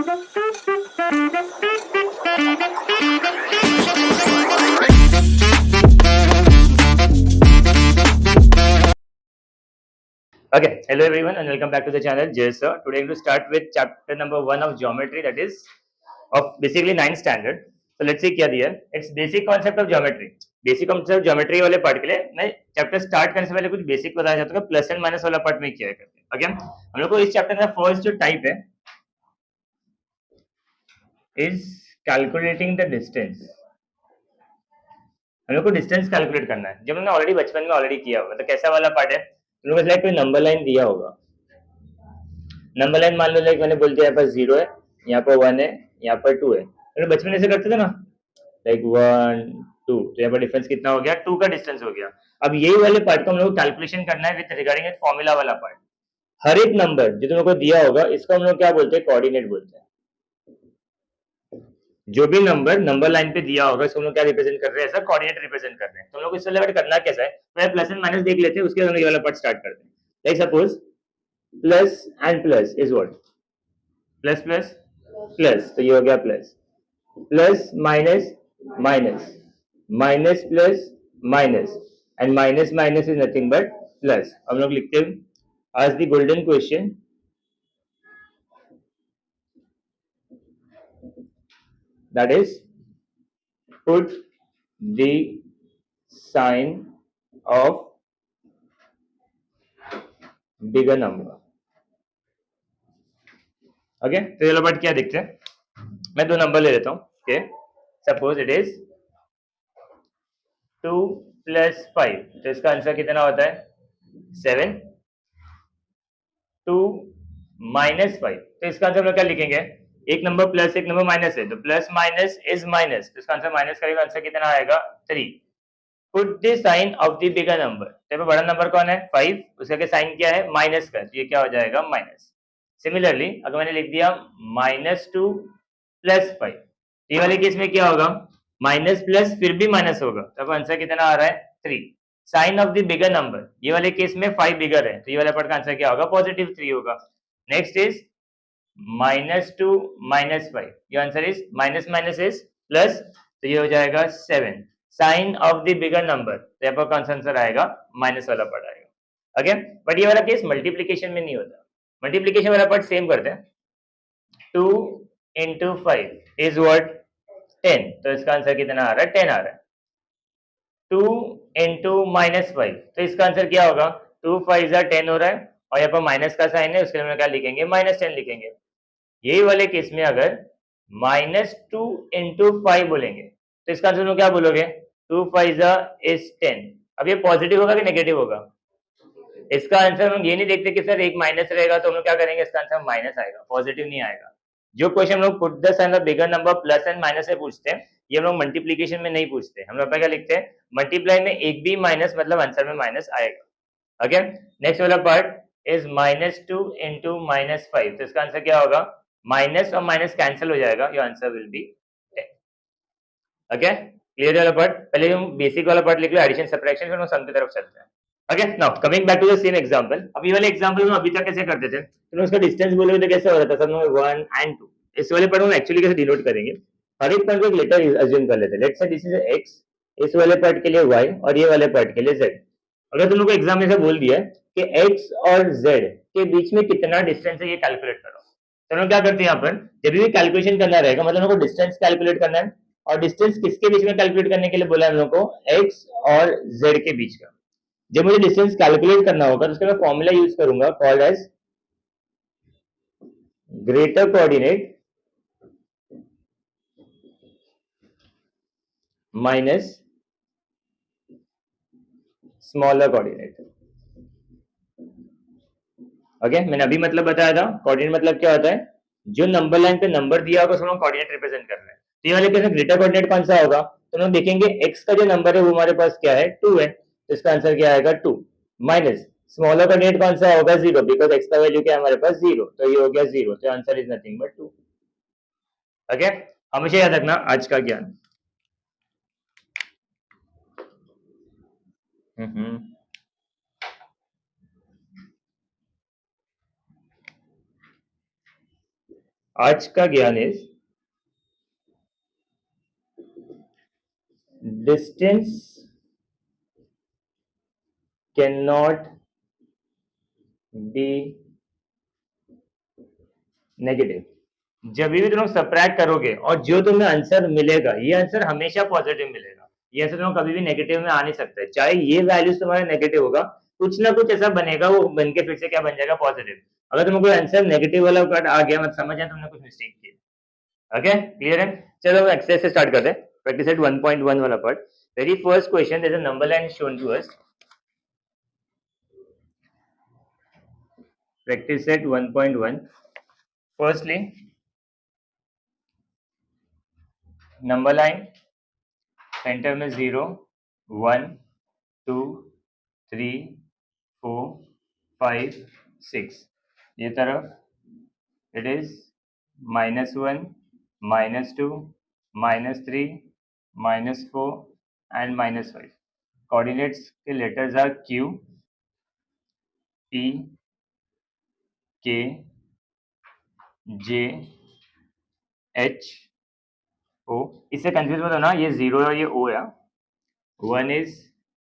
Okay, hello everyone and welcome back to the channel. Yes sir, today I'm going to start with chapter number 1 of geometry, that is of basically 9th standard. So let's see क्या दिया है. It's basic concept of geometry. Basic concept geometry वाले part के लिए मैं chapter start करने से पहले कुछ बेसिक बताना चाहता हूँ. प्लस एंड माइनस वाला पार्ट में क्या है करते हैं. ओके, हम लोग को इस चैप्टर का फर्स्ट जो टाइप है इज कैलकुलेटिंग द डिस्टेंस. हम लोग को डिस्टेंस कैलकुलेट करना है, जब हमने ऑलरेडी बचपन में ऑलरेडी किया होगा. तो कैसा वाला पार्ट है, हम लोग को कोई नंबर लाइन दिया होगा. नंबर लाइन मान लो लाइक मैंने बोल दिया यहाँ पर 0 है, यहाँ पर 1 है, यहाँ पर 2 है. तो बचपन में ऐसे करते थे ना, लाइक 1 2, तो यहाँ पर डिफरेंस कितना हो गया, 2 का डिस्टेंस हो गया. अब यही वाले पार्ट को हम लोग कैलकुलेशन करना है विद रिगार्डिंग फॉर्मूला वाला पार्ट. हर एक नंबर जो तुम लोग को दिया होगा इसको हम लोग क्या बोलते हैं, कोऑर्डिनेट बोलते हैं. जो भी नंबर लाइन पे दिया होगा इसको हम लोग क्या रिप्रेजेंट कर रहे हैं, ऐसा कोऑर्डिनेट रिप्रेजेंट कर रहे हैं. तो हम लोग इससे रिलेटेड करना कैसा है, पहले प्लस एंड माइनस देख लेते हैं, उसके बाद हम ये वाला पार्ट स्टार्ट करते हैं. Like suppose plus and plus is what, plus plus plus, तो ये हो गया plus. Plus minus minus, minus plus minus, and minus minus is nothing but plus. हम लोग लिखते हैं आज the golden question, that is put the sign of bigger number. Okay, तो ये पार्ट क्या देखते हैं. मैं दो नंबर ले लेता हूँ. ओके, सपोज इट इज 2 + 5, तो इसका आंसर कितना होता है 7. 2 - 5, तो इसका आंसर हम लोग क्या लिखेंगे, एक नंबर प्लस एक नंबर माइनस है, तो प्लस माइनस इज माइनस, तो इसका आंसर माइनस करेगा, आंसर कितना आएगा 3. Put the sign of the bigger number, तो बड़ा नंबर कौन है 5, उसका साइन क्या है माइनस का, तो ये क्या हो जाएगा माइनस. सिमिलरली अगर मैंने लिख दिया -2 + 5, ये वाले केस में क्या होगा, माइनस प्लस फिर भी माइनस होगा, तो आंसर कितना आ रहा है 3. Sign of the bigger number, ये वाले केस में 5 बिगर है, तो ये वाला पार्ट का आंसर क्या होगा, पॉजिटिव 3 होगा. Next is -2 - 5, your answer is minus minus is plus, तो ये हो जाएगा 7. Sign of the bigger number, तो यहाँ पर कौन सा आंसर आएगा, माइनस वाला पार्ट आएगा. ओके, बट ये वाला केस मल्टीप्लीकेशन में नहीं होता. मल्टीप्लीकेशन वाला पार्ट सेम करते हैं. 2 × 5 इज व्हाट 10, तो इसका आंसर कितना आ रहा है 10 आ रहा है. 2 × -5, तो इसका आंसर क्या होगा, 2 × 5 = 10 हो रहा है, और यहाँ पर माइनस का साइन है, उसके लिए क्या लिखेंगे -10 लिखेंगे. यही वाले केस में अगर -2 × 5 बोलेंगे, तो इसका आंसर क्या बोलोगे, 2 × 5 = 10. अब ये पॉजिटिव होगा कि नेगेटिव होगा, इसका आंसर हम ये नहीं देखते कि सर एक माइनस रहेगा तो हम लोग क्या करेंगे, इसका आंसर माइनस आएगा, पॉजिटिव नहीं आएगा. जो क्वेश्चन हम लोग put the sign of bigger number plus and minus से पूछते हैं, ये हम लोग मल्टीप्लीकेशन में नहीं पूछते. हम लोग क्या लिखते हैं, मल्टीप्लाई में एक भी माइनस मतलब आंसर में माइनस आएगा. ओके, नेक्स्ट वाला पार्ट इज -2 × -5, तो इसका आंसर क्या होगा, माइनस और माइनस कैंसिल हो जाएगा, your answer will be 10. Okay, clear वाला पार्ट. पहले हम बेसिक वाला पार्ट लिख लो, एडिशन सब्ट्रैक्शन, फिर हम सम की तरफ चलते हैं. Okay, now coming back to the same example. अब ये वाले एग्जांपल में अभी तक कैसे करते थे, तो उसका डिस्टेंस बोलोगे तो कैसे हो रहा था, सब लोग 1 और 2. इस वाले पार्ट में एक्चुअली कैसे डिनोट करेंगे, हर एक पॉइंट को एक लेटर अज्यूम कर लेते हैं. Let's say this is x, इस वाले पार्ट के लिए y और ये वाले पार्ट के लिए z. अगर तुम लोग को एग्जाम में से बोल दिया कि x और z के बीच में कितना डिस्टेंस है ये कैलकुलेट करो, तो हम लोग क्या करते हैं, यहाँ पर जब भी कैलकुलेशन करना रहेगा मतलब हम लोग को डिस्टेंस कैलकुलेट करना है, और डिस्टेंस किसके बीच में कैलकुलेट करने के लिए बोला है हम लोग को, x और z के बीच का. जब मुझे डिस्टेंस कैलकुलेट करना होगा तो उसका मैं फॉर्मूला यूज करूंगा called as greater coordinate minus smaller coordinate. Okay, मैंने अभी मतलब बताया था कोऑर्डिनेट मतलब क्या होता है, जो नंबर लाइन पे नंबर दिया होगा उसको हम कोऑर्डिनेट रिप्रेजेंट कर रहे हैं. तो ये वाले केस में ग्रेटर कोऑर्डिनेट कौन सा होगा, तो हम देखेंगे x का जो नंबर है वो हमारे पास क्या है 2 है, तो इसका आंसर क्या आएगा 2. माइनस स्मॉलर कोऑर्डिनेट कौन सा होगा 0, बिकॉज x का वैल्यू क्या है हमारे पास 0, तो ये हो गया 0, तो answer is nothing but 2. Okay, हमेशा याद रखना आज का ज्ञान. आज का ज्ञान is distance can not be negative. जब भी तुम लोग सब्ट्रैक्ट करोगे और जो तुम्हें आंसर मिलेगा, ये आंसर हमेशा पॉजिटिव मिलेगा। ये आंसर तुम्हें कभी भी नेगेटिव में आ नहीं सकता है। चाहे ये वैल्यूज तुम्हारा नेगेटिव होगा, कुछ ना कुछ ऐसा बनेगा, वो बन के फिर से क्या बन जाएगा, पॉजिटिव। अगर तुम्हें कोई आंसर नेगेटिव वाला कार्ड आ गया, मत समझ आए तुमने कुछ मिस्टेक किया। ओके, क्लियर है? चलो एक्सरसाइज से स्टार्ट करते हैं। प्रैक्टिस सेट 1.1 वाला पार्ट। Very first question, there is a number line shown to us. Practice set 1.1। Firstly, number line centre में 0, 1, 2, 3, 4, 5, 6। ये तरफ इट इज -1, -2, -3, -4 एंड -5। कोऑर्डिनेट्स के letters are Q, P, K, J, H, O। इससे confuse मत होना, ये 0 है और ये O है। 1 is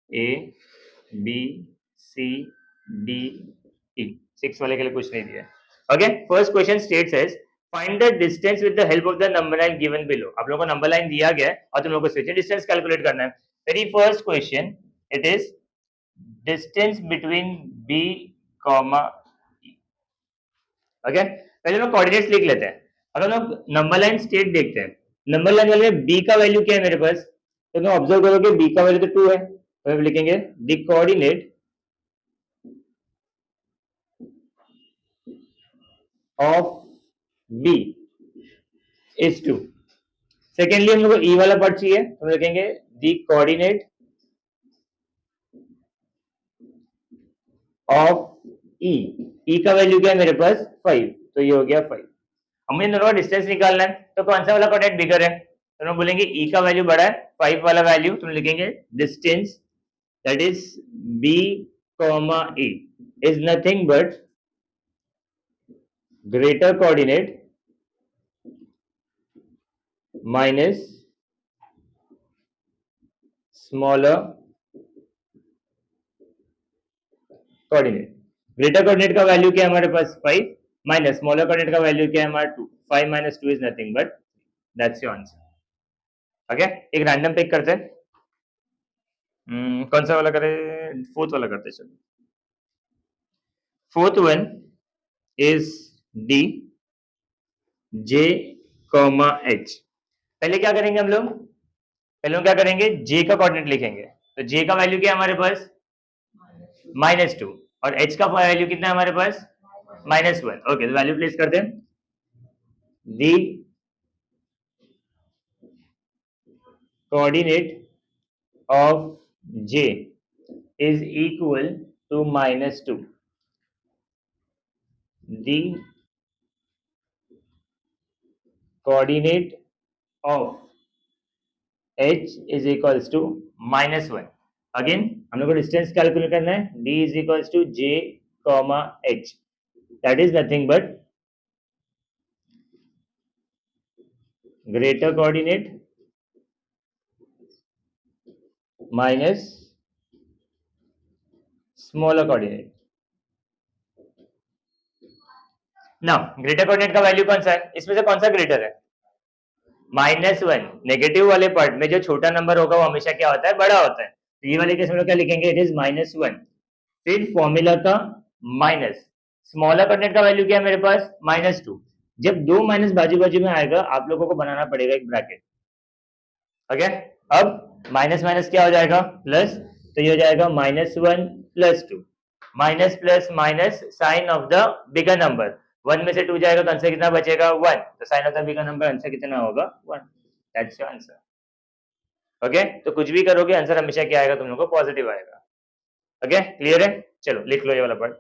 A, B, C, D, E। 6 वाले के लिए कुछ नहीं दिया। Okay, first question states as find the distance with the help of the number line given below. आप लोगों को नंबर लाइन दिया गया है और तुम लोगों को स्विचिंग डिस्टेंस कैलकुलेट करना है। Very first question, it is distance between B, E। Okay, पहले लोग कोऑर्डिनेट्स लिख लेते हैं। अगर लोग नंबर लाइन स्टेट देखते हैं, नंबर लाइन वाले में B का वैल्यू क्या है मेरे पास, तो तुम ऑब्जर्व करोगे B का वैल्यू तो 2 है, तो हम लिखेंगे the coordinate of B is 2। Secondly हम लोग को E वाला पार्ट चाहिए, तो हम लिखेंगे द कोऑर्डिनेट ऑफ E का वैल्यू क्या है मेरे पास 5, तो ये हो गया 5। हमें दोनों का डिस्टेंस निकालना है, तो कौन सा वाला कोऑर्डिनेट बिगर है, तो हम बोलेंगे E का वैल्यू बड़ा है, 5 वाला वैल्यू, तो लिखेंगे distance that is B, E is nothing but greater coordinate minus smaller coordinate। greater coordinate का वैल्यू क्या है हमारे पास 5, माइनस स्मॉलर कोऑर्डिनेट का वैल्यू क्या है हमारा 2। 5 minus 2 is nothing but that's your answer। Okay, एक रैंडम पिक करते हैं। कौन सा वाला करें, फोर्थ वाला करते हैं। चलो, fourth one is D, J, H। पहले क्या करेंगे हम लोग, पहले हम क्या करेंगे, J का कोऑर्डिनेट लिखेंगे। तो J का वैल्यू क्या है हमारे पास -2, और H का वैल्यू कितना है हमारे पास -1। ओके, तो वैल्यू प्लेस करते हैं। The coordinate of J is equal to -2। The coordinate of H is equals to -1। Again हम लोग को डिस्टेंस कैलकुलेट करना है। D is equals to J, H। That is nothing but greater coordinate minus smaller coordinate। Now greater coordinate का value कौन सा है, इसमें से कौन सा ग्रेटर है, -1। नेगेटिव वाले पार्ट में जो छोटा नंबर होगा वो हमेशा क्या होता है, बड़ा होता है। तो ये वाले केस में क्या लिखेंगे, इट इज -1। फिर फॉर्मूला का माइनस स्मॉलर कोऑर्डिनेट का वैल्यू क्या है मेरे पास -2। जब दो माइनस बाजू बाजू में आएगा, आप लोगों को बनाना पड़ेगा एक ब्रैकेट। ओके, अब माइनस माइनस क्या हो जाएगा, प्लस। तो ये हो जाएगा -1 + 2। Minus plus minus, sign of the bigger number. 1 में से 2 जाएगा तो आंसर कितना बचेगा 1, तो sign of the bigger number answer कितना होगा 1। That's your answer. ओके, तो कुछ भी करोगे आंसर हमेशा क्या आएगा, तुम लोगों को पॉजिटिव आएगा। ओके, क्लियर है? चलो लिख लो ये वाला पार्ट।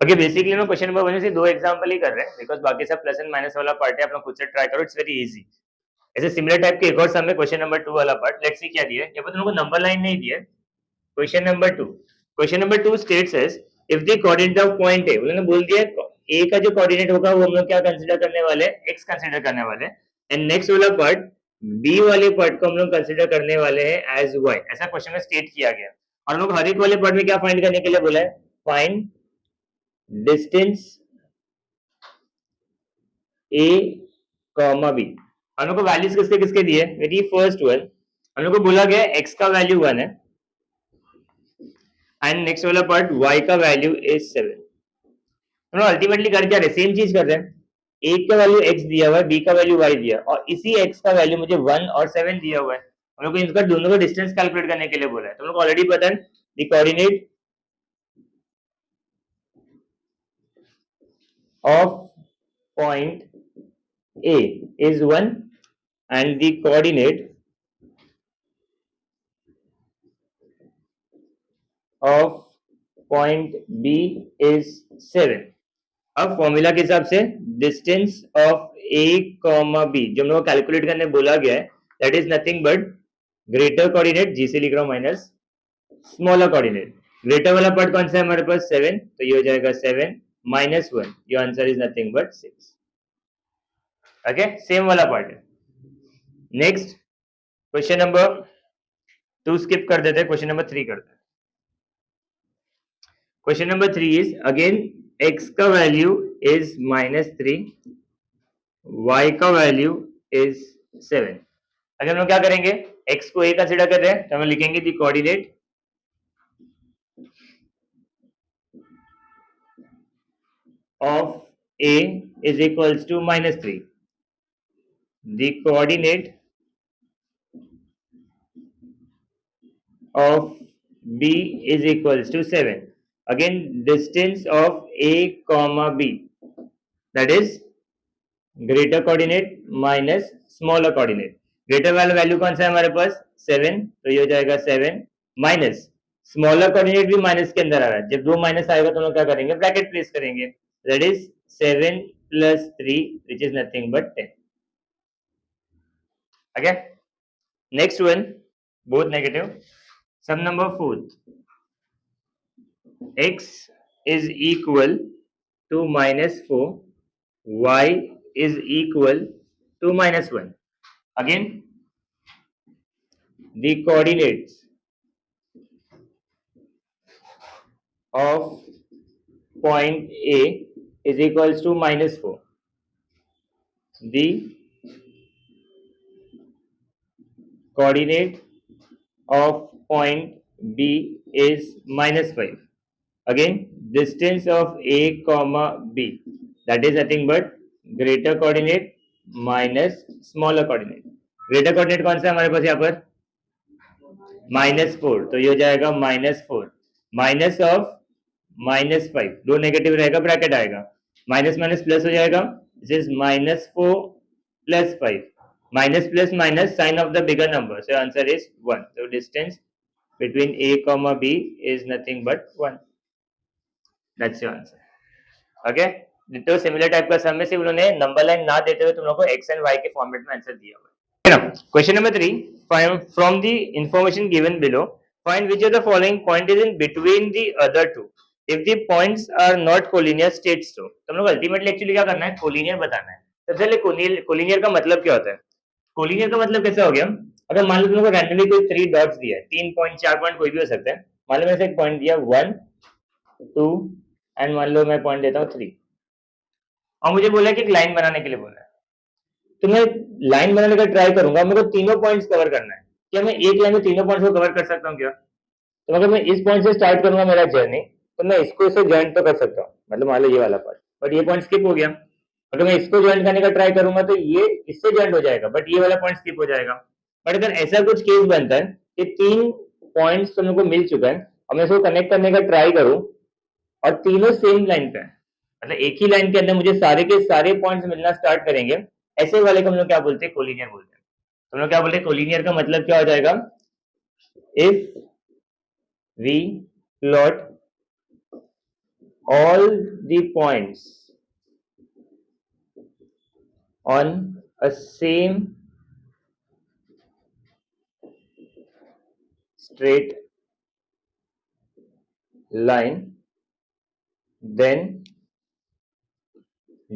ओके, बेसिकली मैं क्वेश्चन नंबर 1 से दो एग्जांपल ही कर रहे हैं, बिकॉज बाकी सब प्लस एंड माइनस वाला पार्ट है, आप लोग खुद से ट्राई करो, इट्स वेरी इजी। ऐसे सिमिलर टाइप के एक और सम में क्वेश्चन नंबर 2 वाला पार्ट, लेट्स सी क्या दिया है। यहाँ पर तुम लोगों को नंबर लाइन नहीं दिया है। Question number 2 states as if the coordinate of point A, उन्होंने बोल दिया ए का जो कोऑर्डिनेट होगा वो हम लोग क्या कंसीडर करने वाले हैं, एक्स कंसीडर करने वाले हैं। एंड नेक्स्ट वाला पार्ट, बी वाले पार्ट को हम लोग कंसीडर करने वाले हैं एज वाई, ऐसा क्वेश्चन में स्टेट किया गया। और हम लोग हर एक वाले पार्ट में क्या फाइंड करने के लिए बोला है, find distance A comma B. हम लोग को वैल्यूज किसके किसके दिए, वेरी फर्स्ट वन हम लोग को बोला गया एक्स का वैल्यू 1 है एंड नेक्स्ट वाला पार्ट y का वैल्यू इज 7। हम लोग अल्टीमेटली कर क्या रहे, सेम चीज कर रहे हैं। a का वैल्यू x दिया हुआ है, b का वैल्यू y दिया और इसी x का वैल्यू मुझे 1 और 7 दिया हुआ है। हम लोग को इनका दोनों का डिस्टेंस कैलकुलेट करने के लिए बोला है। तो हम लोग को ऑलरेडी पता है the coordinate of point a is 1 and the coordinate of point B is 7। अब फॉर्मूला के हिसाब से distance of A comma B जो हम लोग कैलकुलेट करने बोला गया है, that is nothing but greater coordinate, G से लिख रहा हूं माइनस स्मॉलर कोऑर्डिनेट। ग्रेटर वाला पार्ट कौन सा है हमारे पास 7, तो ये हो जाएगा 7 minus 1, your answer is nothing but 6। Okay, same वाला पार्ट है। नेक्स्ट क्वेश्चन नंबर 2 स्किप कर देते हैं, क्वेश्चन नंबर 3 करते हैं। Question number 3 is again x का वैल्यू इज -3, y का वैल्यू इज 7। अगर हम लोग क्या करेंगे, x को a कंसीडर कर रहे हैं तो हम लिखेंगे the coordinate of a is equals to -3, the coordinate of b is equals to 7। again distance of a comma b, that is greater coordinate minus smaller coordinate। greater वाला value कौन सा है हमारे पास 7, तो ये हो जाएगा 7 माइनस स्मॉलर कोऑर्डिनेट भी माइनस के अंदर आ रहा है। जब दो माइनस आएगा तो हम लोग क्या करेंगे, ब्रैकेट प्लेस करेंगे, that is 7 plus 3 which is nothing but 10। okay, next one both negative। sum number 4, x is equal to -4, y is equal to -1। again the coordinates of point A is equals to -4, the coordinate of point B is -5। again distance of A comma B, that is nothing but greater coordinate minus smaller coordinate। greater coordinate कौन सा है हमारे पास यहाँ पर -4, तो ये हो जाएगा -4 माइनस ऑफ -5, दो नेगेटिव रहेगा ब्रैकेट आएगा, माइनस माइनस प्लस हो जाएगा, this is -4 plus 5, minus plus minus sign of the bigger number, so answer is 1। so distance between a comma b is nothing but 1, that's your answer। okay, तो similar type का सम में सिर्फ उन्होंने number line ना देते हुए तुम लोगों को एक्स एंड वाई के फॉर्मेट में आंसर दिया हुआ है। Question number 3, from the information given below find which of the following point is in between the other two if the points are not collinear states. तो हम लोग ultimately actually क्या करना है, कोलिनियर बताना है। सबसे पहले कोलिनियर का मतलब क्या होता है, कोलिनियर का मतलब कैसा हो गया, अगर मान लो तुम लोग को रैंडमली कोई 3 डॉट्स दिया है, 3 पॉइंट 4 पॉइंट कोई भी हो सकता है, मान लो मैंने से एक पॉइंट दिया 1 2 एंड मान लो मैं पॉइंट देता हूँ 3 और मुझे बोला कि एक लाइन बनाने के लिए बोला है, तो मैं लाइन बनाने का ट्राई करूंगा, मेरे को तीनों पॉइंट्स कवर करना है। क्या मैं एक लाइन में तीनों पॉइंट्स को कवर कर सकता हूँ क्या, तो अगर मैं इस पॉइंट से स्टार्ट करूंगा मेरा जर्नी, तो मैं इसको इससे ज्वाइंट तो कर सकता हूँ, मतलब मान लो ये वाला पार्ट, बट ये पॉइंट स्किप हो गया। अगर मैं इसको ज्वाइंट करने का ट्राई करूंगा तो ये इससे ज्वाइंट हो जाएगा, बट ये वाला पॉइंट स्किप हो जाएगा। बट अगर ऐसा कुछ केस बनता है कि 3 पॉइंट्स तो मेरे को मिल चुका है और मैं इसको कनेक्ट करने का ट्राई करूं और तीनों सेम लाइन पे है, मतलब एक ही लाइन के अंदर मुझे सारे के सारे पॉइंट्स मिलना स्टार्ट करेंगे, ऐसे वाले को हम लोग क्या बोलते हैं, कोलिनियर बोलते हैं। तो हम लोग क्या बोलते हैं, कोलिनियर का मतलब क्या हो जाएगा, if we plot all the points on a same straight line, then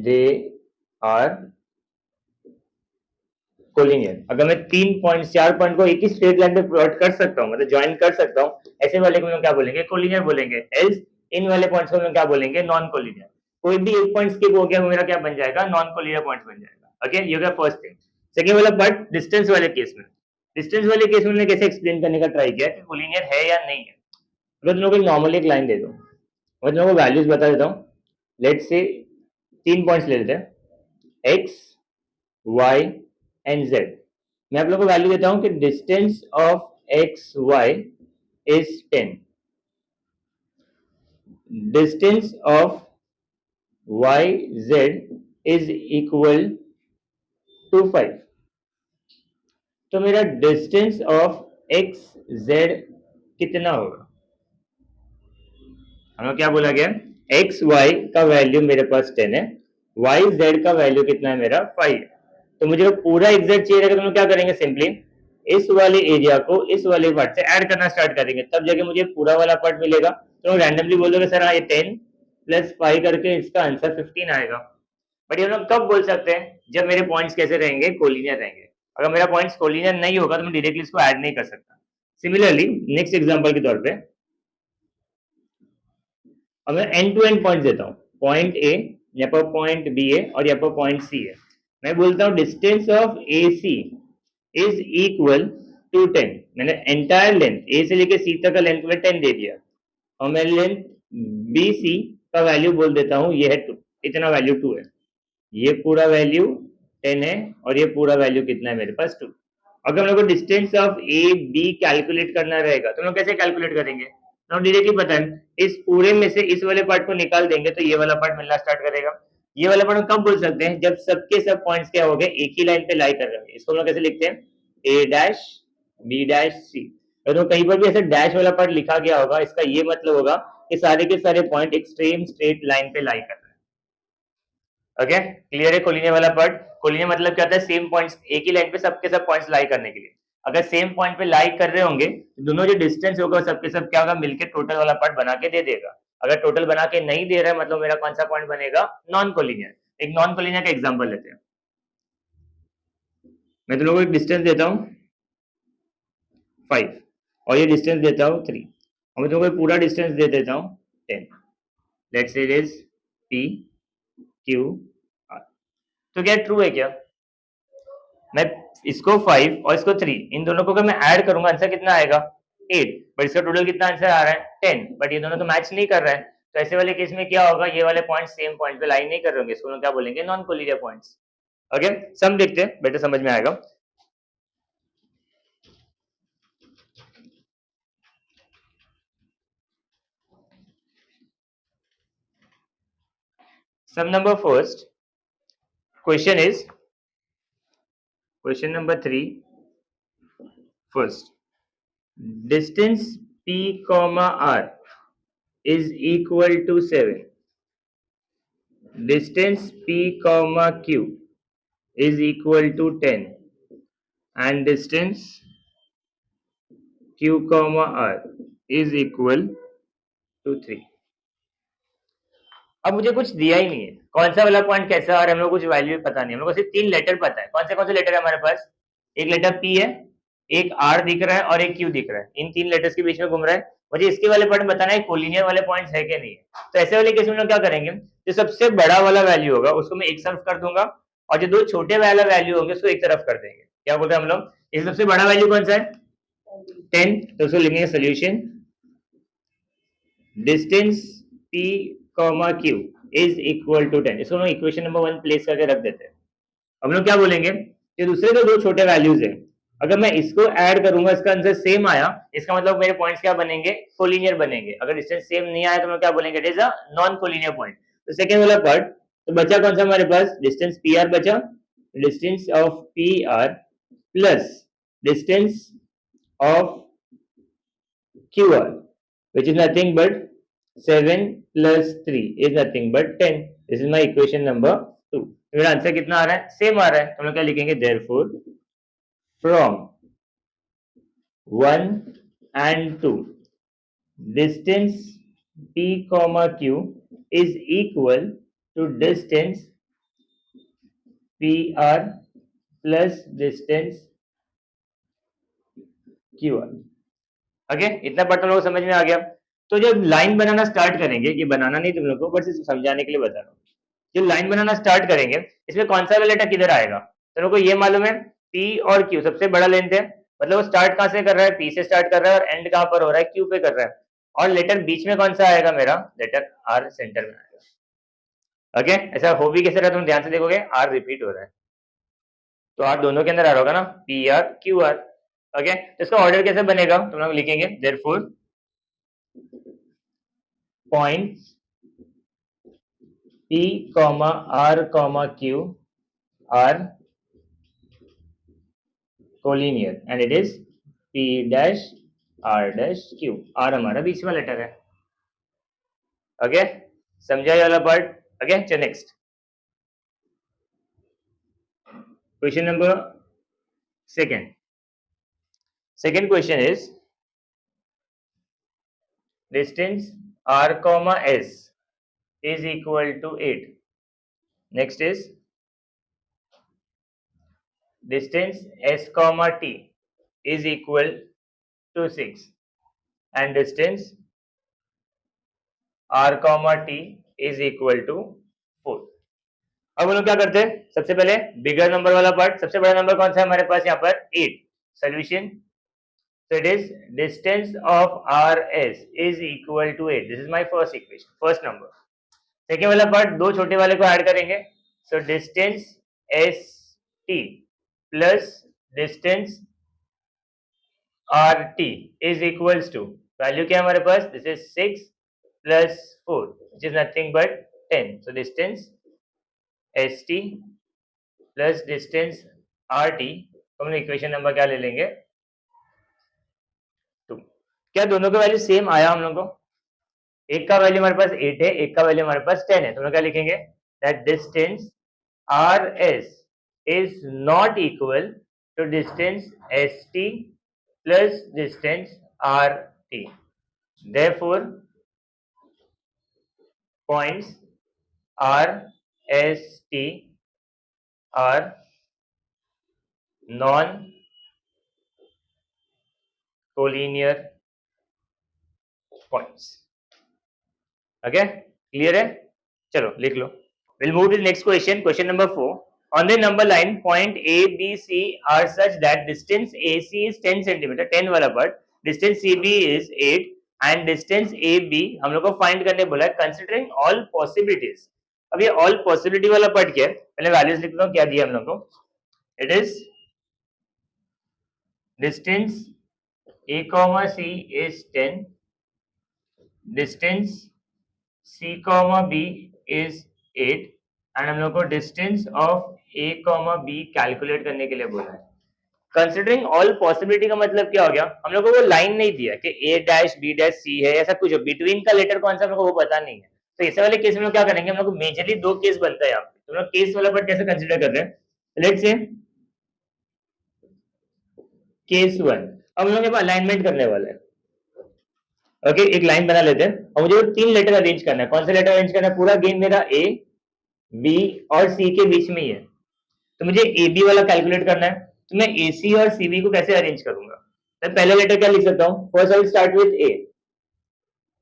they are collinear. अगर मैं 3 पॉइंट 4 पॉइंट को एक ही स्ट्रेट लाइन पे प्लॉट कर सकता हूँ, मतलब ज्वाइन कर सकता हूँ, ऐसे वाले को हम लोग क्या बोलेंगे, कोलिनियर बोलेंगे। एल्स इन वाले पॉइंट्स को हम लोग क्या बोलेंगे, नॉन कोलिनियर। कोई भी एक पॉइंट स्किप हो गया, वो मेरा क्या बन जाएगा, नॉन कोलिनियर पॉइंट बन जाएगा। ओके, ये हो गया फर्स्ट थिंग। सेकंड वाला पार्ट, डिस्टेंस वाले केस में। डिस्टेंस वाले केस में मैंने कैसे एक्सप्लेन करने का ट्राई किया कि कोलिनियर है या नहीं है। अगर तुम लोग नॉर्मल एक लाइन दे दो, मैं तुम लोग को वैल्यूज बता देता हूँ। लेट से 3 पॉइंट्स ले लेते हैं, एक्स वाई एंड जेड। मैं आप लोगों को वैल्यू देता हूं कि distance of x y is 10, distance of y z is equal to 5। तो मेरा डिस्टेंस ऑफ एक्स जेड कितना होगा? हमें क्या बोला गया, एक्स वाई का वैल्यू मेरे पास 10 है, वाई जेड का वैल्यू कितना है मेरा 5 है। तो मुझे पूरा एग्जैक्ट चाहिए, तो हम क्या करेंगे, सिंपली इस वाले एरिया को इस वाले पार्ट से ऐड करना स्टार्ट करेंगे, तब जाके मुझे पूरा वाला पार्ट मिलेगा। तो रैंडमली बोल दोगे सर हाँ ये 10 प्लस 5 करके इसका आंसर 15 आएगा। बट ये लोग कब बोल सकते हैं, जब मेरे पॉइंट्स कैसे रहेंगे, कोलिनियर रहेंगे। अगर मेरा पॉइंट्स कोलिनियर नहीं होगा तो मैं डायरेक्टली इसको ऐड नहीं कर सकता। सिमिलरली नेक्स्ट एग्जांपल के तौर पे अब मैं एंड टू एंड पॉइंट देता हूँ, पॉइंट ए, यहाँ पर पॉइंट बी है और यहाँ पर पॉइंट सी है। मैं बोलता हूँ distance of A C is equal to 10। मैंने एंटायर लेंथ ए से लेके सी तक का लेंथ में 10 दे दिया, और मैं लेंथ बी सी का वैल्यू बोल देता हूँ ये है 2, इतना वैल्यू 2 है। ये पूरा वैल्यू 10 है और ये पूरा वैल्यू कितना है मेरे पास 2। अगर हम लोग को distance of A B calculate करना रहेगा तो हम लोग कैसे कैलकुलेट करेंगे, तो डायरेक्टली पता है, इस पूरे में से इस वाले पार्ट को निकाल देंगे तो ये वाला पार्ट मिलना स्टार्ट करेगा। ये वाला पार्ट हम कब बोल सकते हैं, जब सबके सब पॉइंट्स क्या हो गए, एक ही लाइन पे लाई कर रहे हैं। इसको हम लोग कैसे लिखते हैं, ए डैश बी डैश सी। तो कहीं पर भी ऐसे डैश वाला पार्ट लिखा गया होगा, इसका ये मतलब होगा कि सारे के सारे पॉइंट एक सेम स्ट्रेट लाइन पे लाई कर रहे हैं। ओके, क्लियर है कोलिनियर वाला पार्ट। कोलिनियर मतलब क्या होता है, सेम पॉइंट्स एक ही लाइन पे सबके सब पॉइंट्स लाई करने के लिए। अगर सेम पॉइंट पे लाई कर रहे होंगे तो दोनों जो डिस्टेंस होगा सबके सब क्या होगा, मिलके टोटल वाला पार्ट बना के दे देगा। अगर टोटल बना के नहीं दे रहा है मतलब मेरा कौन सा पॉइंट बनेगा, नॉन कोलिनियर। एक नॉन कोलिनियर का एग्जांपल लेते हैं। मैं तुम लोगों को एक डिस्टेंस देता हूँ 5 और ये डिस्टेंस देता हूँ 3, और मैं तुम लोगों को पूरा डिस्टेंस दे देता हूँ 10। Let's say it is P Q R. तो क्या ट्रू है क्या, मैं इसको 5 और इसको 3, इन दोनों को अगर मैं ऐड करूंगा आंसर कितना आएगा 8, बट इसका टोटल कितना आंसर आ रहा है 10, बट ये दोनों तो मैच नहीं कर रहा है। तो ऐसे वाले केस में क्या होगा, ये वाले पॉइंट सेम पॉइंट पे लाइन नहीं कर रहे होंगे, इसको क्या बोलेंगे, non collinear points. Okay, some देखते हैं, बेटर समझ में आएगा। Some number first, question is question number 3 first, distance p comma r is equal to 7, distance p comma q is equal to 10 and distance q comma r is equal to 3। अब मुझे कुछ दिया ही नहीं है, कौन सा वाला पॉइंट कैसा आ रहा है, हम लोग कुछ वैल्यू पता नहीं, हम लोग को सिर्फ 3 लेटर पता है। कौन से लेटर है हमारे पास, एक लेटर p है, एक r दिख रहा है और एक q दिख रहा है। इन 3 लेटर्स के बीच में घूम रहा है। मुझे इसके वाले पॉइंट बताना है कोलिनियर वाले पॉइंट्स है कि नहीं है। तो ऐसे वाले केस में हम क्या करेंगे, जो सबसे बड़ा वाला वैल्यू होगा उसको मैं एक तरफ कर दूंगा, और जो दो छोटे वाला वैल्यू होंगे उसको एक तरफ कर देंगे। क्या बोलते हैं हम लोग, इस सबसे बड़ा वैल्यू कौन सा है 10, तो उसको लिखेंगे solution distance p comma q is equal to 10। इसको हम इक्वेशन नंबर 1 प्लेस करके रख देते हैं। हम लोग क्या बोलेंगे, ये दूसरे के दो छोटे वैल्यूज है, अगर मैं इसको ऐड करूंगा इसका आंसर सेम आया, इसका मतलब मेरे पॉइंट्स क्या बनेंगे, कोलिनियर बनेंगे। अगर डिस्टेंस सेम नहीं आया तो मैं क्या बोलेंगे, it is a non collinear point. तो सेकंड वाला पार्ट, तो बचा कौन सा हमारे पास, डिस्टेंस पी आर बचा, distance of P R plus distance of Q R which is nothing but 7 plus 3 is nothing but 10। this is my equation number 2। मेरा answer कितना आ रहा है, सेम आ रहा है। तो हम लोग क्या लिखेंगे, therefore from 1 and 2 distance p comma q is equal to distance P R plus distance Q R. Okay, इतना पार्ट तुम लोग को समझ में आ गया। तो जब लाइन बनाना स्टार्ट करेंगे, ये बनाना नहीं तुम लोग को, बस समझाने के लिए बता रहा हूँ। जब लाइन बनाना स्टार्ट करेंगे, इसमें कौन सा वाला लेटर किधर आएगा, तुम लोग को ये मालूम है P और Q सबसे बड़ा लेंथ है, मतलब वो स्टार्ट कहाँ से कर रहा है, P से स्टार्ट कर रहा है और एंड कहाँ पर हो रहा है, Q पे कर रहा है। और लेटर बीच में कौन सा आएगा, मेरा लेटर R सेंटर में आएगा। ओके, ऐसा हो भी कैसे रहा है, तुम ध्यान से देखोगे R रिपीट हो रहा है, तो R दोनों के अंदर आ रहा होगा ना, PR QR। ओके, तो इसका ऑर्डर कैसे बनेगा, तुम लोग लिखेंगे therefore point P, R, Q are collinear and it is P dash R dash Q। R हमारा बीच में लेटर है। ओके, समझा ये वाला पार्ट। ओके, चलो next question number second question is distance R comma S is equal to 8। next is distance S comma T is equal to 6 and distance R comma T is equal to 4। अब हम लोग क्या करते हैं, सबसे पहले bigger number वाला part, सबसे बड़ा नंबर कौन सा है हमारे पास यहाँ पर 8। Solution, so it is distance of RS is equal to 8। this is my first equation, first number। Second वाला पार्ट, दो छोटे वाले को ऐड करेंगे, so distance ST plus distance RT is equals to, value क्या है हमारे पास, this is 6 plus 4 which is nothing but 10। so distance ST plus distance RT, तो हम इक्वेशन नंबर क्या ले लेंगे 2। क्या दोनों का वैल्यू सेम आया हम लोग को, एक का वैल्यू हमारे पास 8 है, एक का वैल्यू हमारे पास 10 है, तो हम क्या लिखेंगे that distance RS is not equal to distance ST plus distance RT। Therefore points RST are non collinear points। Okay, clear है, चलो लिख लो। Will move to next question, question number 4। on the number line point A B C are such that distance AC is 10 centimeter, 10 वाला part, distance CB is 8 and distance AB हम लोग को find करने बोला है considering all possibilities। अब ये all possibility वाला पार्ट क्या है, पहले वैल्यूज लिखता हूँ क्या दिया हम लोग को। It is distance A comma C is 10, distance C comma B is 8 and हम लोग को distance of A comma B calculate करने के लिए बोला है। कंसिडरिंग ऑल पॉसिबिलिटी का मतलब क्या हो गया, हम लोग को वो लाइन नहीं दिया कि A dash B dash C है, ऐसा कुछ बिटवीन का लेटर कौन सा हम लोग को वो पता नहीं है। तो ऐसे वाले केस में लोग क्या करेंगे, हम लोग को मेजरली दो केस बनता है यहाँ पे, तो हम लोग केस वाला पार्ट कैसे कंसिडर कर रहे हैं, लेट्स से केस 1। अब हम लोग अलाइनमेंट करने वाले हैं। ओके, एक लाइन बना लेते हैं और मुझे तीन लेटर अरेंज करना है। कौन सा लेटर अरेंज करना है, पूरा गेम मेरा A B और C के बीच में ही है, तो मुझे AB वाला कैलकुलेट करना है। तो मैं AC और CB को कैसे अरेंज करूंगा, मैं पहला लेटर क्या लिख सकता हूँ, first I will start with A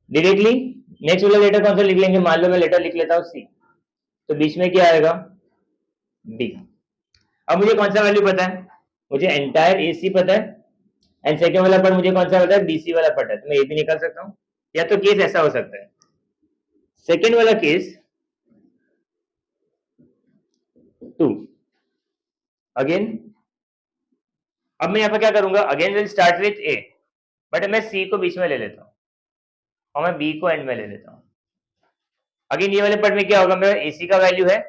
directly, next वाला लेटर कौन सा लिख लेंगे, मान लो मैं लेटर लिख लेता हूँ C, तो बीच में क्या आएगा B। अब मुझे कौन सा वैल्यू पता है, मुझे एंटायर AC पता है एंड सेकंड वाला पार्ट मुझे कौन सा पता है, BC वाला पता है, तो मैं ये भी निकाल सकता हूँ। या तो केस ऐसा हो सकता है, सेकंड वाला केस 2 अगेन। अब मैं यहाँ पर क्या करूंगा, again will start with A but मैं C को बीच में ले लेता हूँ और मैं B को एंड में ले लेता हूँ। अगेन ये वाले पार्ट में क्या होगा, मेरा AC का वैल्यू है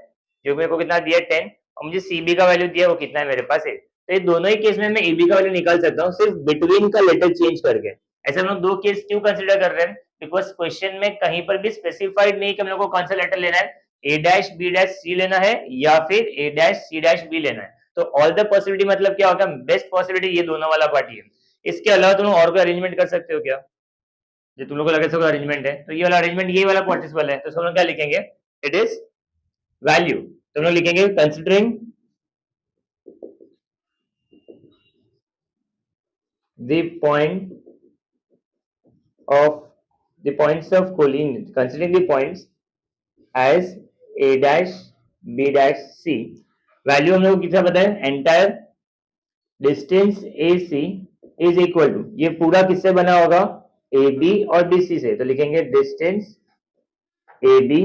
जो मेरे को कितना दिया 10 और मुझे CB का वैल्यू दिया वो कितना है मेरे पास है, तो ये दोनों ही केस में मैं AB का वैल्यू निकाल सकता हूँ सिर्फ बिटवीन का लेटर चेंज करके। ऐसे हम लोग दो केस क्यों कंसिडर कर रहे हैं, बिकॉज क्वेश्चन में कहीं पर भी स्पेसिफाइड नहीं कि हम लोग को कौन सा लेटर लेना है, A dash B dash C लेना है या फिर A dash C dash B लेना है। तो ऑल द पॉसिबिलिटी मतलब क्या होगा, बेस्ट पॉसिबिलिटी ये दोनों वाला पार्ट ही है। इसके अलावा तुम और कोई अरेंजमेंट कर सकते हो क्या, जो तुम लोग को लगे कोई अरेंजमेंट है, तो ये वाला अरेंजमेंट ये वाला पॉसिबल है, तो हम लोग क्या लिखेंगे, इट इज वैल्यू, तो हम लोग लिखेंगे considering the point of the points of collinear, considering the points as a dash b dash c, value हम लोग कितना पता है, entire distance A C is equal to, ये पूरा किससे बना होगा, ए बी और बी सी से, तो लिखेंगे distance A B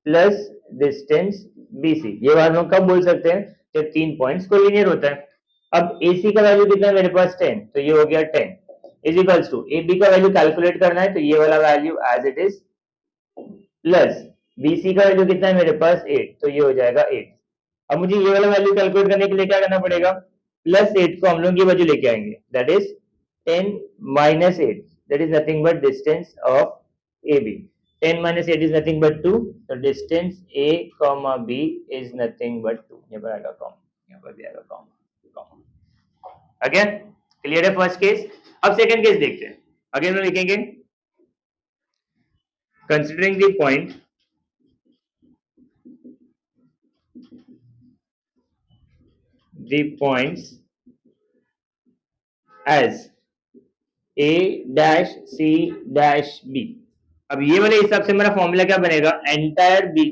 plus distance B C. ये बात हम कब बोल सकते हैं, जब तीन पॉइंट्स कोलिनियर होता है। अब ए सी का वैल्यू कितना है मेरे पास 10, तो ये हो गया 10 is equals to, A B का वैल्यू कैलकुलेट करना है तो ये वाला value as it is, plus BC का वैल्यू कितना है मेरे पास 8, तो ये हो जाएगा 8। अब मुझे ये वाला वैल्यू कैलकुलेट करने के लिए क्या करना पड़ेगा, प्लस 8 को हम लोग की वैल्यू लेके आएंगे, that is 10 minus 8, that is nothing but distance of A B. 10 minus 8 is nothing but 2, so distance a comma b is nothing but 2, यहाँ पर आएगा कॉमा, यहाँ पर भी आएगा कॉमा कॉमा। अगेन क्लियर है फर्स्ट केस। अब सेकंड केस देखते हैं। अगेन हम लिखेंगे considering the point the points as a dash c dash b। अब ये वाले हिसाब से मेरा फॉर्मूला क्या बनेगा, entire B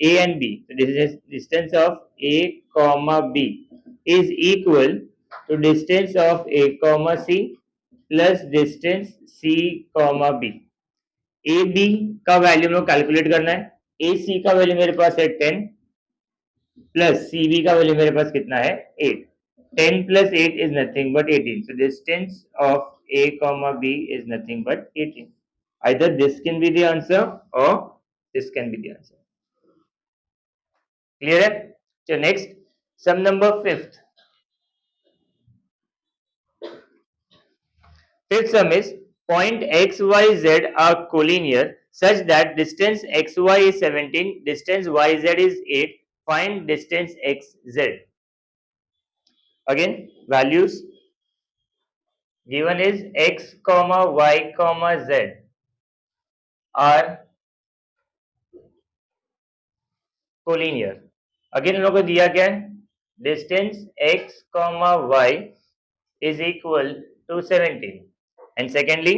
A and B, distance of A comma B is equal to distance of A comma C plus distance C comma B. A B का value मेरे को कैलकुलेट करना है, ए सी का वैल्यू मेरे पास है 10 प्लस सी बी का value मेरे पास कितना है 8। 10 plus 8 is nothing but 18, so distance of a comma b is nothing but 18। Either this can be the answer or this can be the answer। Clear है? So next, sum number fifth। Fifth sum is point x, y, z are collinear such that distance x, y is 17, distance y, z is 8. Find distance x, z। Again, values given is x, comma y, comma z are collinear. Again इन लोगों को दिया क्या है, distance x, y is equal to 17 and secondly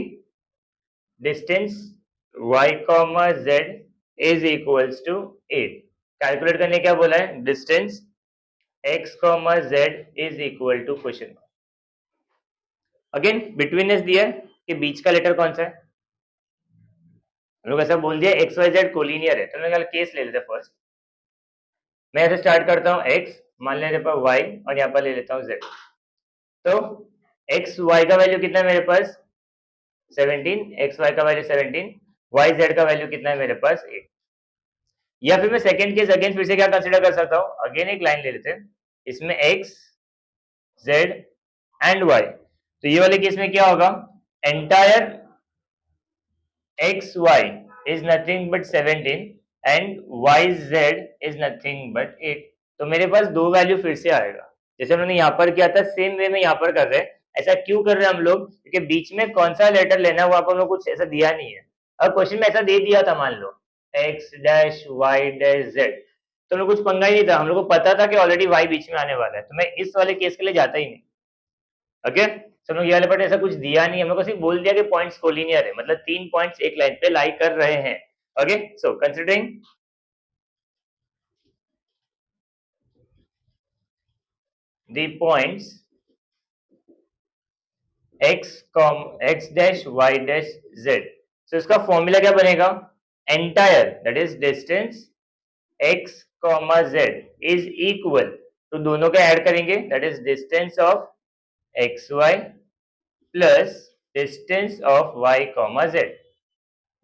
distance y, z is equals to 8। Calculate करने क्या बोला है, distance x, z is equal to question. Again betweenness दिया है कि बीच का लेटर कौन सा है, हम लोग ऐसा बोल दिया एक्स वाई जेड कोलिनियर है, तो मैं केस ले लेते हैं फर्स्ट। मैं ऐसे स्टार्ट करता हूँ x, मान लेने पर y और यहाँ पर ले लेता हूँ z। तो x y का वैल्यू कितना है मेरे पास 17, x y का वैल्यू 17, y z का वैल्यू कितना है मेरे पास 8। या फिर मैं सेकंड केस अगेन फिर से क्या कंसीडर कर सकता हूँ, अगेन एक लाइन ले लेते हैं, इसमें x z एंड y। तो ये वाले केस में क्या होगा, entire x y is nothing but 17 and yz is nothing but 8। तो मेरे पास दो वैल्यू फिर से आएगा, जैसे हमने यहाँ पर किया था सेम वे में यहाँ पर कर रहे हैं। ऐसा क्यों कर रहे हैं हम लोग, क्योंकि बीच में कौन सा लेटर लेना है वो आपको कुछ ऐसा दिया नहीं है। अब क्वेश्चन में ऐसा दे दिया था, मान लो x dash y dash z, तो हम लोग कुछ पंगा ही नहीं था, हम लोग को पता था कि ऑलरेडी y बीच में आने वाला है, तो मैं इस वाले केस के लिए जाता ही नहीं। ओके, तो हम लोग ये वाले पर ऐसा कुछ दिया नहीं, हम लोग को सिर्फ बोल दिया कि पॉइंट्स कोलिनियर है, मतलब तीन पॉइंट्स एक लाइन पे लाई कर रहे हैं। Okay, so considering the points x dash y dash z, so इसका फॉर्मूला क्या बनेगा, entire that is distance x, z is equal to, दोनों का ऐड करेंगे that is distance of x y plus distance of y, z।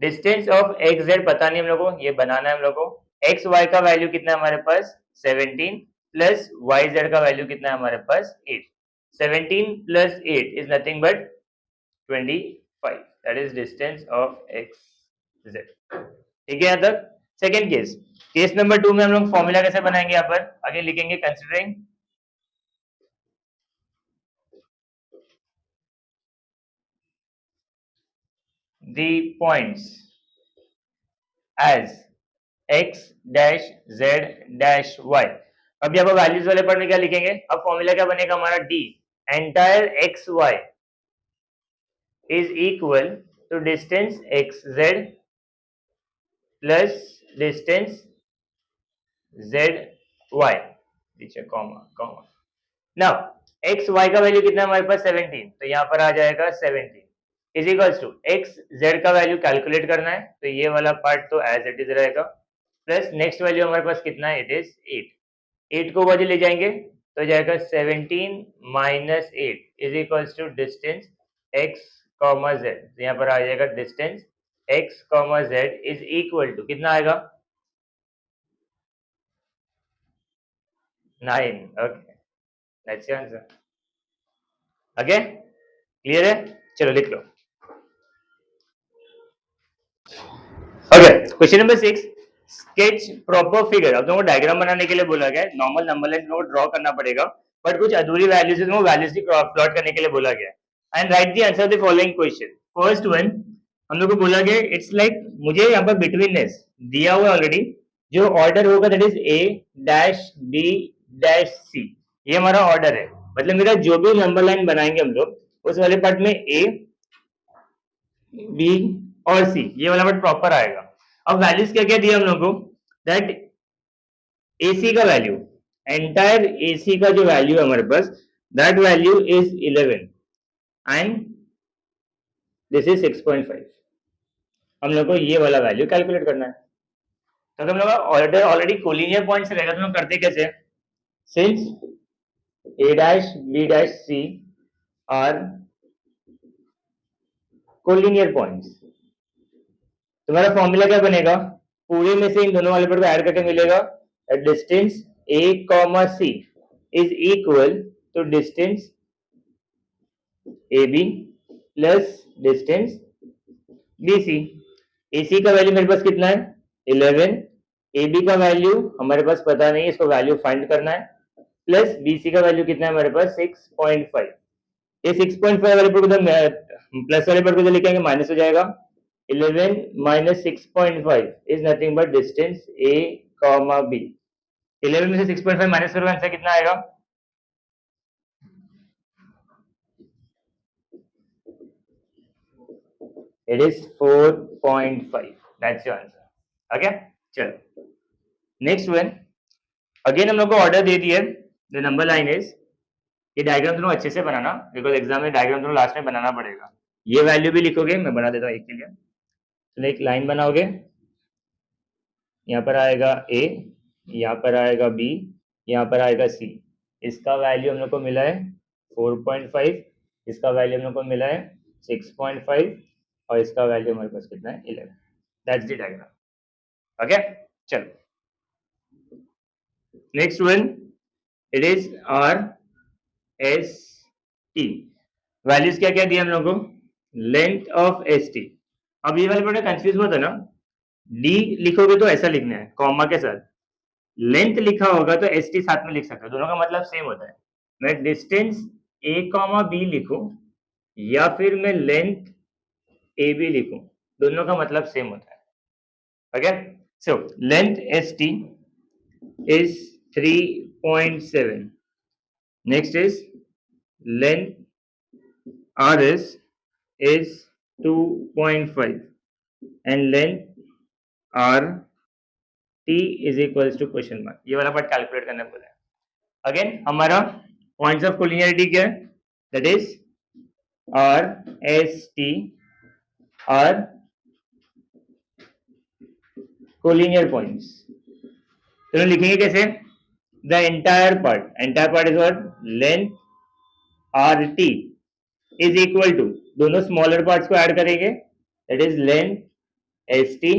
Distance of x z पता नहीं हम लोग को, ये बनाना है हम लोग को। एक्स वाई का वैल्यू कितना है हमारे पास 17 प्लस वाई जेड का वैल्यू कितना है हमारे पास 8। 17 plus 8 is nothing but 25, that is distance of x Z. ठीक है यहाँ तक। सेकेंड केस, केस नंबर 2 में हम लोग फॉर्मूला कैसे बनाएंगे, यहाँ पर आगे लिखेंगे considering the points as x dash z dash y। अब यहाँ पर वैल्यूज वाले पर क्या लिखेंगे, अब फॉर्मूला क्या बनेगा हमारा d, entire x y is equal to distance xz plus distance zy, नीचे comma comma. Now x y का वैल्यू कितना है हमारे पास 17, तो यहाँ पर आ जाएगा 17 is equals to x z का वैल्यू कैलकुलेट करना है, तो ये वाला पार्ट तो एज इट इज रहेगा, प्लस नेक्स्ट वैल्यू हमारे पास कितना है, इट इज 8। 8 को बाजू ले जाएंगे तो हो जाएगा 17 minus 8 is equals to distance X comma Z, तो यहाँ पर आ जाएगा distance X comma Z is equal to कितना आएगा 9। Okay, that's your answer. Okay, clear है, चलो लिख लो। Okay, question number 6, sketch proper figure. अब तुमको डायग्राम बनाने के लिए बोला गया है, नॉर्मल नंबर लाइन को ड्रॉ करना पड़ेगा, बट कुछ अधूरी वैल्यूज है तो वैल्यूज की प्लॉट करने के लिए बोला गया है। And right the answer the following question. First one हम लोग को बोला गया इट्स लाइक, मुझे यहाँ पर बिटवीननेस दिया हुआ ऑलरेडी, जो ऑर्डर होगा that is A dash B dash C, ये हमारा ऑर्डर है, मतलब मेरा जो भी नंबर लाइन बनाएंगे हम लोग उस वाले पार्ट में ए बी और सी ये वाला वर्ड प्रॉपर आएगा। अब वैल्यूज क्या क्या दिया हम लोग को, दैट एसी का वैल्यू, एंटायर एसी का जो वैल्यू है हमारे पास, that value is 11 and this is 6.5। हम लोग को ये वाला वैल्यू कैलकुलेट करना है, तो हम लोग ऑर्डर ऑलरेडी कोलिनियर पॉइंट्स रहेगा, तो हम लोग करते कैसे, since A dash B dash C are collinear points, तुम्हारा फॉर्मूला क्या बनेगा, पूरे में से इन दोनों वाले पर को ऐड करके मिलेगा distance A comma C is equal to distance A B plus distance B C. A C का वैल्यू मेरे पास कितना है 11, ए बी का वैल्यू हमारे पास पता नहीं, इसको वैल्यू फाइंड करना है, प्लस बी सी का वैल्यू कितना है हमारे पास 6.5। ये 6.5 वाले पर प्लस वाले पर लिख आएंगे माइनस हो जाएगा, 11 minus 6.5 is nothing but distance A, B। 11 में से 6.5 माइनस करोगे आंसर कितना आएगा, it is 4.5। that's your answer। okay, चलो नेक्स्ट वन। अगेन हम लोग को ऑर्डर दे दिया, द नंबर लाइन इज, ये डायग्राम दोनों अच्छे से बनाना बिकॉज एग्जाम में डायग्राम दोनों लास्ट में बनाना पड़ेगा। ये वैल्यू भी लिखोगे, मैं बना देता हूँ एक के लिए, तो एक लाइन बनाओगे, यहाँ पर आएगा ए, यहाँ पर आएगा बी, यहाँ पर आएगा सी, इसका वैल्यू हम लोग को मिला है 4.5, इसका वैल्यू हम लोग को मिला है 6.5 और इसका वैल्यू हमारे पास कितना है 11। That's the diagram. ओके, चलो next one, it is R S T. Values क्या क्या दिया हम लोग को, लेंथ ऑफ एस टी। अब ये वाले कंफ्यूज मत है ना, डी लिखोगे तो ऐसा लिखना है कॉमा के साथ, लेंथ लिखा होगा तो एस टी साथ में लिख सकते हो, दोनों का मतलब सेम होता है। मैं डिस्टेंस ए कॉमा बी लिखूं या फिर मैं लेंथ ए बी लिखूं, दोनों का मतलब सेम होता है। Okay, so length S T is 3.7, next is length R S is 2.5 and length R T is equals to question mark, ये वाला पार्ट कैलकुलेट करना बोला है। अगेन हमारा पॉइंट्स ऑफ कोलिनियरिटी क्या है, that is R S T are collinear points. तो लिखेंगे कैसे, the entire part is what, length R T is equal to, दोनों स्मॉलर पार्ट्स को ऐड करेंगे, that is length S T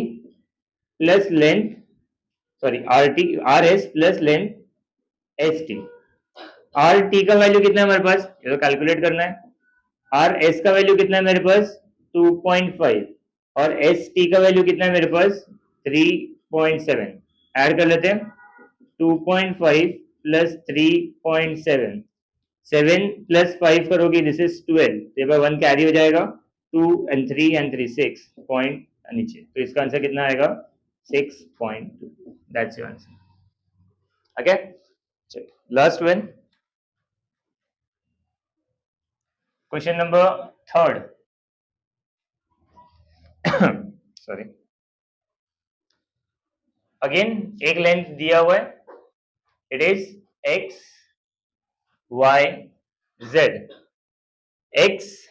plus length, sorry R T R S plus length S T. R T का value कितना है हमारे पास, ये तो calculate करना है, आर एस का वैल्यू कितना है मेरे पास 2.5 और एस टी का वैल्यू कितना है मेरे पास 3.7। ऐड कर लेते हैं, 2.5 प्लस 3.7, 7 प्लस 5 करोगे दिस इज 12, तो ये 1 कैरी हो जाएगा, 2 एंड 3 एंड 3 6 पॉइंट नीचे, तो इसका आंसर कितना आएगा 6.2। That's your answer. ओके, चलो last one, question number 3। Sorry, again एक लेंथ दिया हुआ है, it is x y z. X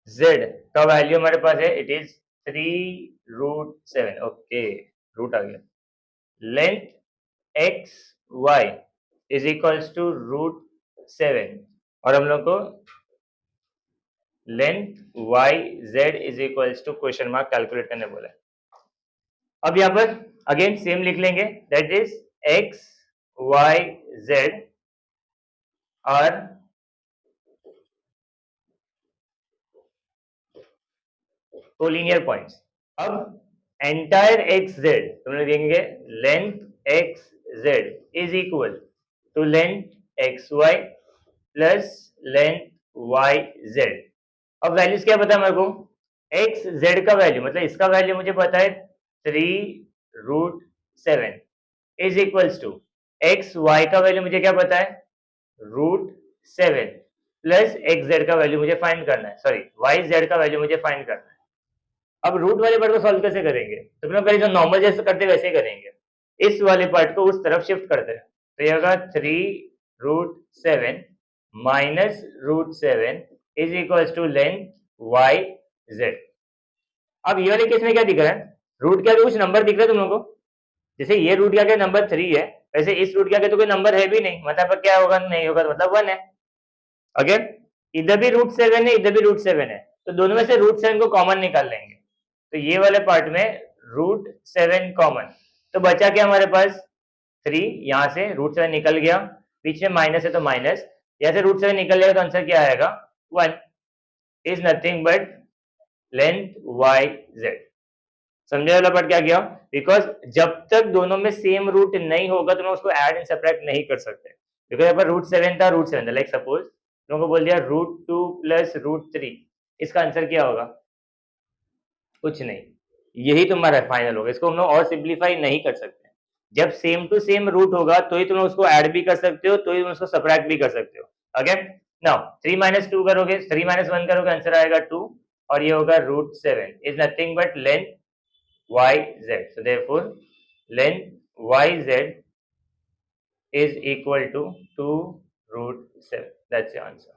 z का वैल्यू हमारे पास है, इट इज 3√7। ओके, रूट आ गया। Length x y is equals to √7, और हम लोग को length y z is equals to question mark calculate करने बोला है। अब यहां पर अगेन सेम लिख लेंगे, that is x y z are collinear points. अब एंटायर एक्स जेड तो हम लोग देखेंगे length x z is equal to length x y plus length y z. अब वैल्यूज क्या पता है मेरे को, एक्स जेड का वैल्यू मतलब इसका वैल्यू मुझे पता है 3√7 is equals to x y का वैल्यू मुझे क्या पता है √7 प्लस एक्स जेड का वैल्यू मुझे फाइंड करना है, सॉरी वाई जेड का वैल्यू मुझे फाइंड करना है। अब रूट वाले पार्ट को सॉल्व कैसे करेंगे, तो फिर पहले जो नॉर्मल जैसे करते वैसे ही करेंगे, इस वाले पार्ट को उस तरफ शिफ्ट करते हैं, तो ये होगा 3√7 minus √7 is equals to length y z. अब ये वाले केस में क्या दिख रहा है, रूट के आगे कुछ नंबर दिख रहा है तुम लोगों को, जैसे ये रूट के आगे नंबर 3 है, वैसे इस रूट के आगे तो कोई नंबर है भी नहीं, मतलब क्या होगा, नहीं होगा, मतलब 1 है। अगेन इधर भी √7 है, इधर भी √7 है, तो दोनों में से √7 को कॉमन निकाल लेंगे, तो ये वाले पार्ट में √7 कॉमन, तो बचा क्या हमारे पास 3, यहाँ से √7 निकल गया, बीच में माइनस है तो माइनस, यहाँ से √7 निकल जाएगा तो आंसर क्या आएगा 1 is nothing but length y z. समझे वाला पार्ट क्या किया, बिकॉज जब तक दोनों में सेम रूट नहीं होगा तो मैं उसको ऐड एंड सब्ट्रैक्ट नहीं कर सकते, बिकॉज यहाँ पर √7 था, √7 था, लाइक सपोज तुम को बोल दिया √2 प्लस √3, इसका आंसर क्या होगा, कुछ नहीं, यही तुम्हारा फाइनल होगा, इसको हम लोग और सिंप्लीफाई नहीं कर सकते। जब सेम टू सेम रूट होगा तो ही तुम उसको ऐड भी कर सकते हो, तो ही तुम उसको सब्ट्रैक्ट भी कर सकते हो। ओके, नाउ 3 - 2 करोगे, 3 - 1 करोगे, आंसर आएगा 2, और ये होगा √7 is nothing but length yz, so therefore length yz is equal to 2√7, that's your answer.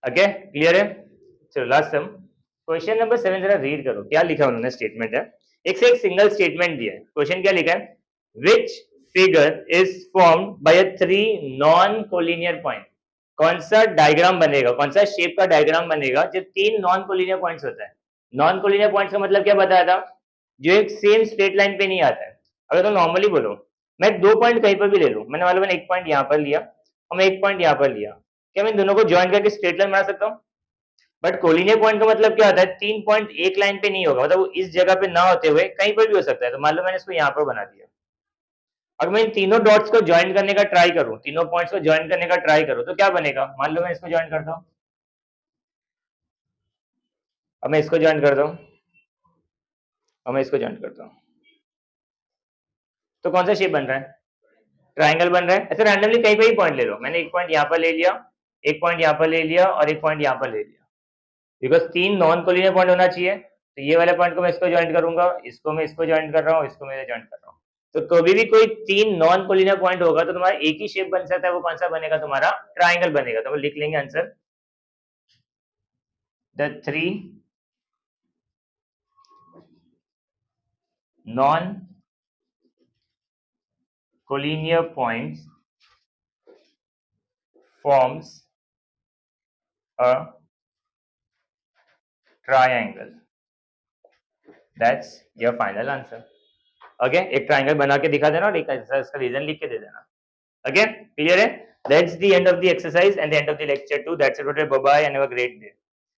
Okay, clear है, चलो लास्ट सम, क्वेश्चन नंबर 7 जरा रीड करो क्या लिखा है उन्होंने, स्टेटमेंट है, एक से एक सिंगल स्टेटमेंट दिया है, क्वेश्चन क्या लिखा है, which figure is formed by a 3 non collinear point, कौन सा डायग्राम बनेगा, कौन सा शेप का डायग्राम बनेगा जब 3 नॉन कोलिनियर पॉइंट्स होता है। नॉन कोलिनियर पॉइंट्स का मतलब क्या बताया था, जो एक सेम स्ट्रेट लाइन पे नहीं आता है। अगर तो नॉर्मली बोलो मैं 2 पॉइंट कहीं पर भी ले लूं, मैंने वाला मैंने एक पॉइंट यहाँ पर लिया और मैं एक पॉइंट यहाँ पर लिया, क्या मैं इन दोनों को ज्वाइन करके स्ट्रेट लाइन बना सकता हूँ। बट कोलिनियर पॉइंट का मतलब क्या होता है, 3 पॉइंट एक लाइन पे नहीं होगा, मतलब वो इस जगह पे ना होते हुए कहीं पर भी हो सकता है। तो मान लो मैंने इसको यहाँ पर बना दिया, अगर मैं इन तीनों डॉट्स को ज्वाइन करने का ट्राई करूं, तीनों पॉइंट्स को ज्वाइन करने का ट्राई करूं, तो क्या बनेगा, मान लो मैं इसको ज्वाइन करता हूं, अब मैं इसको ज्वाइन करता हूं और मैं इसको ज्वाइन करता हूं, तो कौन सा शेप बन रहा है, ट्राइंगल बन रहा है। ऐसे रैंडमली कहीं पे ही पॉइंट ले लो, मैंने एक पॉइंट यहाँ पर ले लिया, एक पॉइंट यहाँ पर ले लिया और एक पॉइंट यहाँ पर ले लिया, बिकॉज 3 नॉन कोलिनियर पॉइंट होना चाहिए, तो ये वाले पॉइंट को मैं इसको ज्वाइन करूंगा, इसको मैं इसको ज्वाइन कर रहा हूँ, इसको मैं ज्वाइन कर रहा हूँ, तो कभी भी कोई 3 नॉन कोलिनियर पॉइंट होगा तो तुम्हारा एक ही शेप बन सकता है, वो कौन सा बनेगा, तुम्हारा ट्राइंगल बनेगा। तो हम लिख लेंगे answer, the 3 non collinear points forms a triangle, that's your final answer. Okay, एक ट्राइंगल बना के दिखा देना और एक इसका रीजन लिख के दे देना। Okay, clear है, that's the end of the exercise and the end of the lecture 2, that's it, bye bye and have a great day.